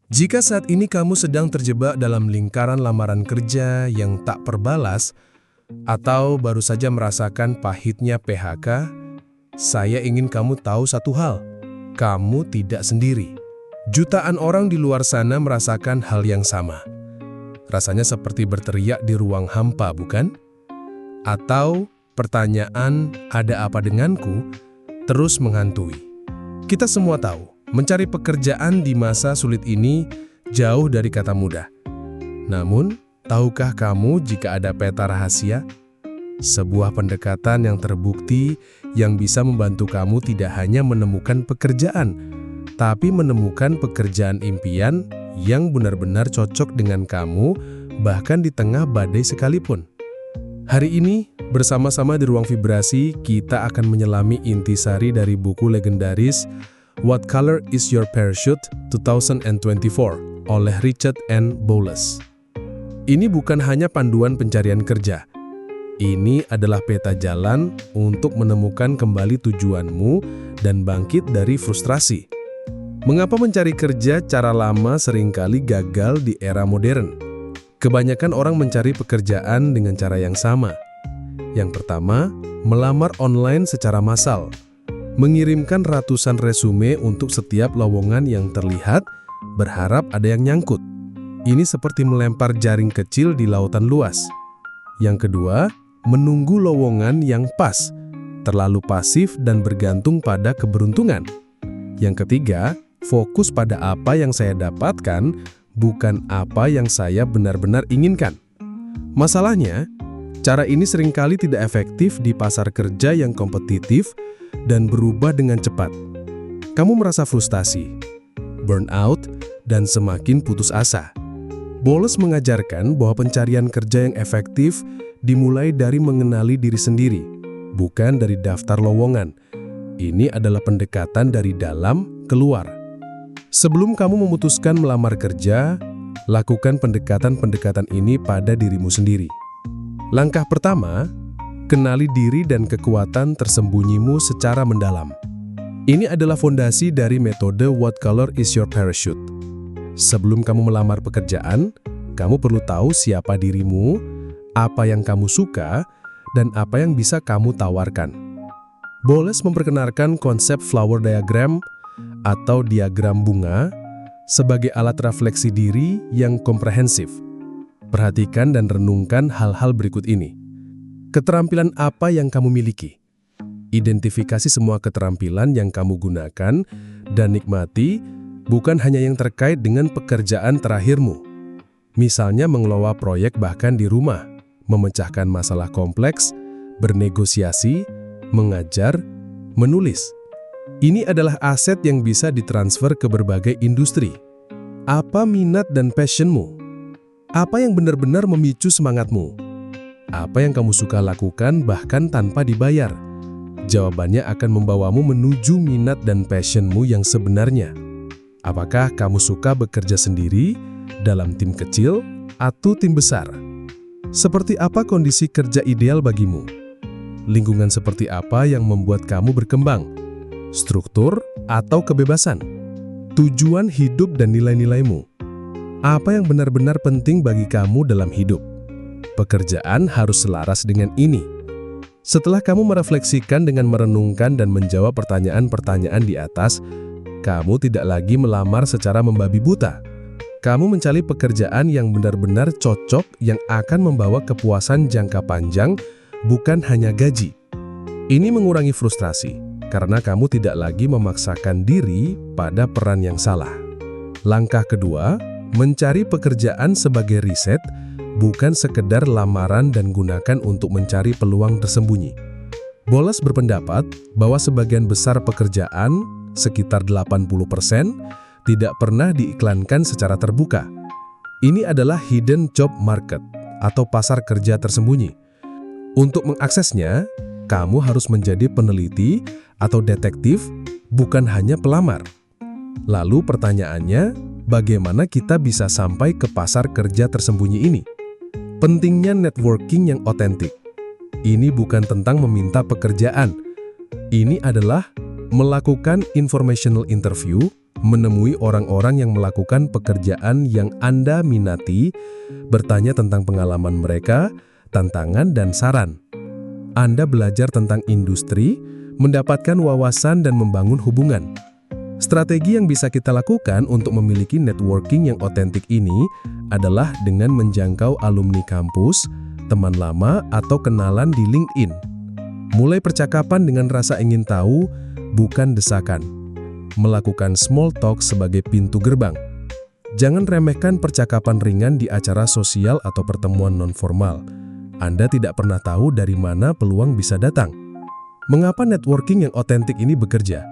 Jika saat ini kamu sedang terjebak dalam lingkaran lamaran kerja yang tak terbalas, atau baru saja merasakan pahitnya PHK, saya ingin kamu tahu satu hal, kamu tidak sendiri. Jutaan orang di luar sana merasakan hal yang sama. Rasanya seperti berteriak di ruang hampa, bukan? Atau pertanyaan, ada apa denganku, terus menghantui. Kita semua tahu, mencari pekerjaan di masa sulit ini jauh dari kata mudah. Namun, tahukah kamu jika ada peta rahasia? Sebuah pendekatan yang terbukti yang bisa membantu kamu tidak hanya menemukan pekerjaan, tapi menemukan pekerjaan impian yang benar-benar cocok dengan kamu, bahkan di tengah badai sekalipun. Hari ini, bersama-sama di Ruang Vibrasi, kita akan menyelami intisari dari buku legendaris What Color Is Your Parachute 2024 oleh Richard N. Bowles. Ini bukan hanya panduan pencarian kerja. Ini adalah peta jalan untuk menemukan kembali tujuanmu dan bangkit dari frustrasi. Mengapa mencari kerja cara lama seringkali gagal di era modern? Kebanyakan orang mencari pekerjaan dengan cara yang sama. Yang pertama, melamar online secara massal. Mengirimkan ratusan resume untuk setiap lowongan yang terlihat, berharap ada yang nyangkut. Ini seperti melempar jaring kecil di lautan luas. Yang kedua, menunggu lowongan yang pas, terlalu pasif dan bergantung pada keberuntungan. Yang ketiga, fokus pada apa yang saya dapatkan, bukan apa yang saya benar-benar inginkan. Masalahnya, cara ini seringkali tidak efektif di pasar kerja yang kompetitif dan berubah dengan cepat. Kamu merasa frustasi, burnout, dan semakin putus asa. Bowles mengajarkan bahwa pencarian kerja yang efektif dimulai dari mengenali diri sendiri, bukan dari daftar lowongan. Ini adalah pendekatan dari dalam keluar. Sebelum kamu memutuskan melamar kerja, lakukan pendekatan-pendekatan ini pada dirimu sendiri. Langkah pertama, kenali diri dan kekuatan tersembunyimu secara mendalam. Ini adalah fondasi dari metode What Color Is Your Parachute. Sebelum kamu melamar pekerjaan, kamu perlu tahu siapa dirimu, apa yang kamu suka, dan apa yang bisa kamu tawarkan. Bowles memperkenalkan konsep flower diagram atau diagram bunga sebagai alat refleksi diri yang komprehensif. Perhatikan dan renungkan hal-hal berikut ini. Keterampilan apa yang kamu miliki? Identifikasi semua keterampilan yang kamu gunakan dan nikmati, bukan hanya yang terkait dengan pekerjaan terakhirmu. Misalnya mengelola proyek bahkan di rumah, memecahkan masalah kompleks, bernegosiasi, mengajar, menulis. Ini adalah aset yang bisa ditransfer ke berbagai industri. Apa minat dan passionmu? Apa yang benar-benar memicu semangatmu? Apa yang kamu suka lakukan bahkan tanpa dibayar? Jawabannya akan membawamu menuju minat dan passionmu yang sebenarnya. Apakah kamu suka bekerja sendiri, dalam tim kecil, atau tim besar? Seperti apa kondisi kerja ideal bagimu? Lingkungan seperti apa yang membuat kamu berkembang? Struktur atau kebebasan? Tujuan hidup dan nilai-nilaimu? Apa yang benar-benar penting bagi kamu dalam hidup? Pekerjaan harus selaras dengan ini. Setelah kamu merefleksikan dengan merenungkan dan menjawab pertanyaan-pertanyaan di atas, kamu tidak lagi melamar secara membabi buta. Kamu mencari pekerjaan yang benar-benar cocok yang akan membawa kepuasan jangka panjang, bukan hanya gaji. Ini mengurangi frustrasi, karena kamu tidak lagi memaksakan diri pada peran yang salah. Langkah kedua, mencari pekerjaan sebagai riset, bukan sekedar lamaran dan gunakan untuk mencari peluang tersembunyi. Bowles berpendapat bahwa sebagian besar pekerjaan, sekitar 80%, tidak pernah diiklankan secara terbuka. Ini adalah hidden job market atau pasar kerja tersembunyi. Untuk mengaksesnya, kamu harus menjadi peneliti atau detektif, bukan hanya pelamar. Lalu pertanyaannya, bagaimana kita bisa sampai ke pasar kerja tersembunyi ini? Pentingnya networking yang otentik. Ini bukan tentang meminta pekerjaan. Ini adalah melakukan informational interview, menemui orang-orang yang melakukan pekerjaan yang Anda minati, bertanya tentang pengalaman mereka, tantangan, dan saran. Anda belajar tentang industri, mendapatkan wawasan, dan membangun hubungan. Strategi yang bisa kita lakukan untuk memiliki networking yang otentik ini adalah dengan menjangkau alumni kampus, teman lama, atau kenalan di LinkedIn. Mulai percakapan dengan rasa ingin tahu, bukan desakan. Melakukan small talk sebagai pintu gerbang. Jangan remehkan percakapan ringan di acara sosial atau pertemuan nonformal. Anda tidak pernah tahu dari mana peluang bisa datang. Mengapa networking yang otentik ini bekerja?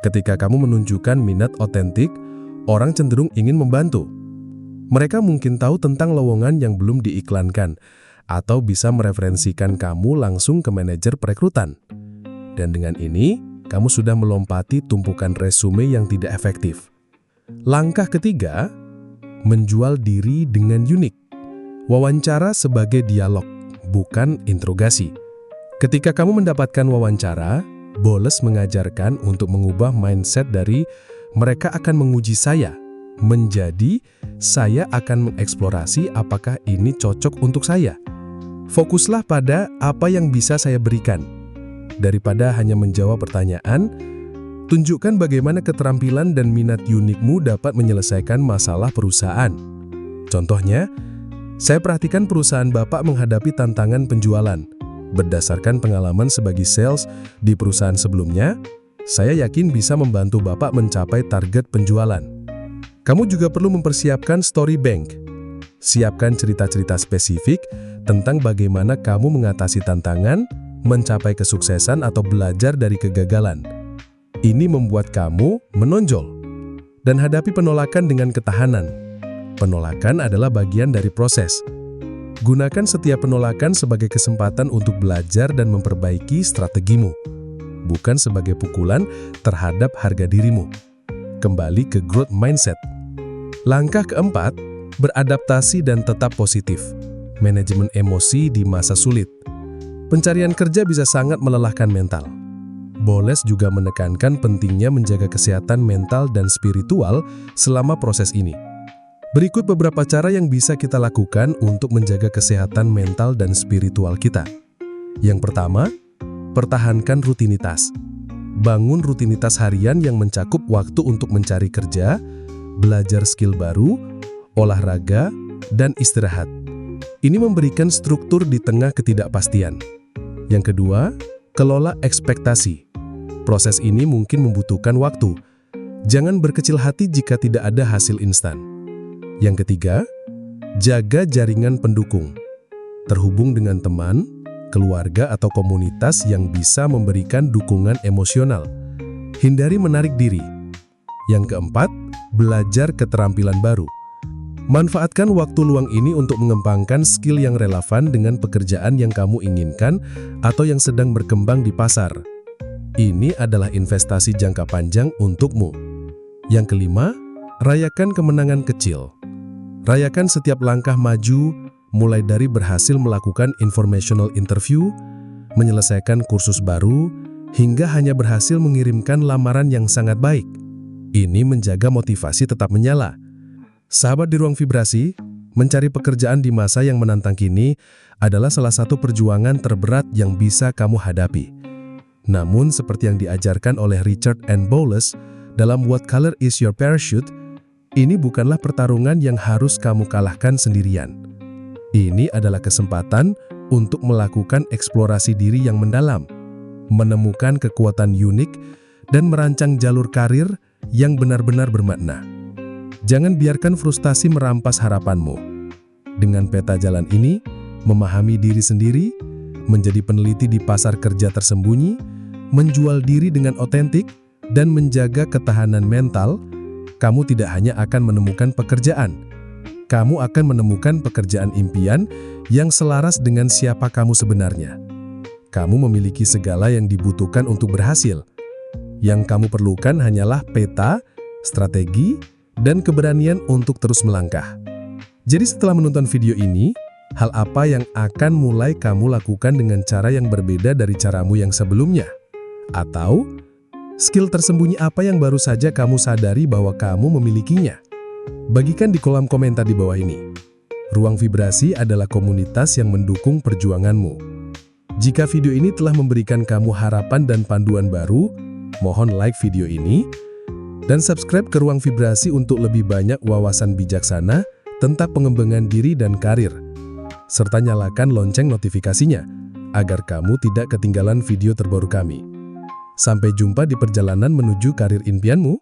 Ketika kamu menunjukkan minat otentik, orang cenderung ingin membantu. Mereka mungkin tahu tentang lowongan yang belum diiklankan, atau bisa mereferensikan kamu langsung ke manajer perekrutan. Dan dengan ini, kamu sudah melompati tumpukan resume yang tidak efektif. Langkah ketiga, menjual diri dengan unik. Wawancara sebagai dialog, bukan interogasi. Ketika kamu mendapatkan wawancara, Bowles mengajarkan untuk mengubah mindset dari mereka akan menguji saya, menjadi saya akan mengeksplorasi apakah ini cocok untuk saya. Fokuslah pada apa yang bisa saya berikan. Daripada hanya menjawab pertanyaan, tunjukkan bagaimana keterampilan dan minat unikmu dapat menyelesaikan masalah perusahaan. Contohnya, saya perhatikan perusahaan Bapak menghadapi tantangan penjualan. Berdasarkan pengalaman sebagai sales di perusahaan sebelumnya, saya yakin bisa membantu Bapak mencapai target penjualan. Kamu juga perlu mempersiapkan story bank. Siapkan cerita-cerita spesifik tentang bagaimana kamu mengatasi tantangan, mencapai kesuksesan atau belajar dari kegagalan. Ini membuat kamu menonjol. Dan hadapi penolakan dengan ketahanan. Penolakan adalah bagian dari proses. Gunakan setiap penolakan sebagai kesempatan untuk belajar dan memperbaiki strategimu, bukan sebagai pukulan terhadap harga dirimu. Kembali ke growth mindset. Langkah keempat, beradaptasi dan tetap positif. Manajemen emosi di masa sulit. Pencarian kerja bisa sangat melelahkan mental. Bowles juga menekankan pentingnya menjaga kesehatan mental dan spiritual selama proses ini. Berikut beberapa cara yang bisa kita lakukan untuk menjaga kesehatan mental dan spiritual kita. Yang pertama, pertahankan rutinitas. Bangun rutinitas harian yang mencakup waktu untuk mencari kerja, belajar skill baru, olahraga, dan istirahat. Ini memberikan struktur di tengah ketidakpastian. Yang kedua, kelola ekspektasi. Proses ini mungkin membutuhkan waktu. Jangan berkecil hati jika tidak ada hasil instan. Yang ketiga, jaga jaringan pendukung. Terhubung dengan teman, keluarga, atau komunitas yang bisa memberikan dukungan emosional. Hindari menarik diri. Yang keempat, belajar keterampilan baru. Manfaatkan waktu luang ini untuk mengembangkan skill yang relevan dengan pekerjaan yang kamu inginkan atau yang sedang berkembang di pasar. Ini adalah investasi jangka panjang untukmu. Yang kelima, rayakan kemenangan kecil. Rayakan setiap langkah maju, mulai dari berhasil melakukan informational interview, menyelesaikan kursus baru, hingga hanya berhasil mengirimkan lamaran yang sangat baik. Ini menjaga motivasi tetap menyala. Sahabat di Ruang Vibrasi, mencari pekerjaan di masa yang menantang kini adalah salah satu perjuangan terberat yang bisa kamu hadapi. Namun, seperti yang diajarkan oleh Richard N. Bowles dalam What Color is Your Parachute, ini bukanlah pertarungan yang harus kamu kalahkan sendirian. Ini adalah kesempatan untuk melakukan eksplorasi diri yang mendalam, menemukan kekuatan unik, dan merancang jalur karir yang benar-benar bermakna. Jangan biarkan frustasi merampas harapanmu. Dengan peta jalan ini, memahami diri sendiri, menjadi peneliti di pasar kerja tersembunyi, menjual diri dengan otentik, dan menjaga ketahanan mental, kamu tidak hanya akan menemukan pekerjaan, kamu akan menemukan pekerjaan impian yang selaras dengan siapa kamu sebenarnya. Kamu memiliki segala yang dibutuhkan untuk berhasil. Yang kamu perlukan hanyalah peta, strategi, dan keberanian untuk terus melangkah. Jadi setelah menonton video ini, hal apa yang akan mulai kamu lakukan dengan cara yang berbeda dari caramu yang sebelumnya? Atau Skill tersembunyi apa yang baru saja kamu sadari bahwa kamu memilikinya? Bagikan di kolom komentar di bawah ini. Ruang Vibrasi adalah komunitas yang mendukung perjuanganmu. Jika video ini telah memberikan kamu harapan dan panduan baru, mohon like video ini dan subscribe ke Ruang Vibrasi untuk lebih banyak wawasan bijaksana tentang pengembangan diri dan karir. Serta nyalakan lonceng notifikasinya, agar kamu tidak ketinggalan video terbaru kami. Sampai jumpa di perjalanan menuju karir impianmu.